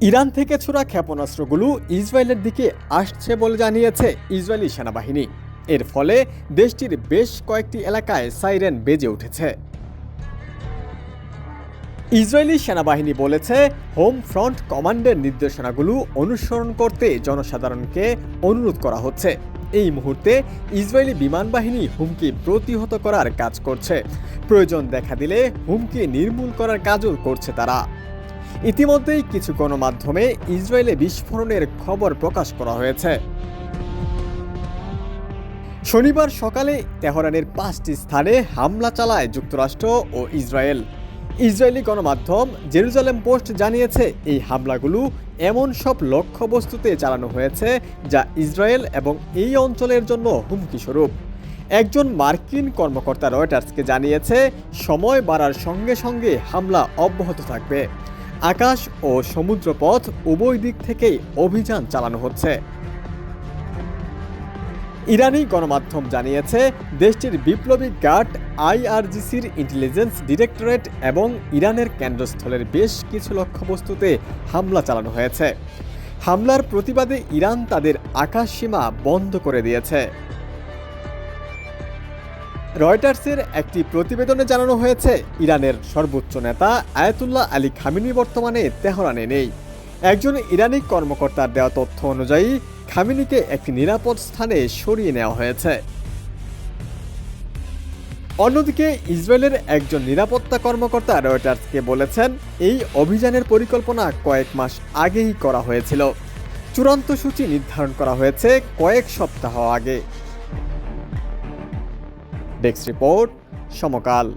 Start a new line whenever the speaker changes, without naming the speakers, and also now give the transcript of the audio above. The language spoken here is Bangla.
ইরান থেকে ছোড়া ক্ষেপণাস্ত্রগুলো ইসরায়েলের দিকে আসছে বলে জানিয়েছে ইসরায়েলি সেনাবাহিনী। এর ফলে দেশটির বেশ কয়েকটি এলাকায় সাইরেন বেজে উঠেছে। ইসরায়েলি সেনাবাহিনী বলেছে, হোম ফ্রন্ট কমান্ডের নির্দেশনাগুলো অনুসরণ করতে জনসাধারণকে অনুরোধ করা হচ্ছে। এই মুহূর্তে ইসরায়েলি বিমান বাহিনী হুমকি প্রতিহত করার কাজ করছে। প্রয়োজন দেখা দিলে হুমকি নির্মূল করার কাজও করছে তারা। ইতিমধ্যেই কিছু গণমাধ্যমে ইসরায়েলে বিস্ফোরণের খবর প্রকাশ করা হয়েছে। শনিবার সকালে তেহরানের 5টি স্থানে হামলা চালায় যুক্তরাষ্ট্র ও ইসরায়েল। ইসরায়েলি গণমাধ্যম জেরুজালেম পোস্ট জানিয়েছে, এই হামলাগুলো এমন সব লক্ষ্যবস্তুতে চালানো হয়েছে যা ইসরায়েল এবং এই অঞ্চলের জন্য হুমকি স্বরূপ। একজন মার্কিন কর্মকর্তা রয়টার্সকে জানিয়েছে, সময় বাড়ার সঙ্গে সঙ্গে হামলা অব্যাহত থাকবে। আকাশ ও সমুদ্রপথ উভয় দিক থেকেই অভিযান চালানো হচ্ছে। ইরানি গণমাধ্যম জানিয়েছে, দেশটির বিপ্লবী গার্ড আইআরজিসির ইন্টেলিজেন্স ডিরেক্টরেট এবং ইরানের কেন্দ্রস্থলের বেশ কিছু লক্ষ্যবস্তুতে হামলা চালানো হয়েছে। হামলার প্রতিবাদে ইরান তাদের আকাশ সীমা বন্ধ করে দিয়েছে। রয়টার্সের একটি প্রতিবেদনে জানানো হয়েছে, ইরানের সর্বোচ্চ নেতা আয়াতুল্লাহ আলী খামেনি বর্তমানে তেহরানে নেই। একজন ইরানি কর্মকর্তার দেওয়া তথ্য অনুযায়ী খামেনিকে একটি নিরাপদ স্থানে সরিয়ে নেওয়া হয়েছে। অন্যদিকে ইসরায়েলের একজন নিরাপত্তা কর্মকর্তা রয়টার্সকে বলেছেন, এই অভিযানের পরিকল্পনা কয়েক মাস আগেই করা হয়েছিল। চূড়ান্ত সূচি নির্ধারণ করা হয়েছে কয়েক সপ্তাহ আগে। ডেস্ক রিপোর্ট, সমকাল।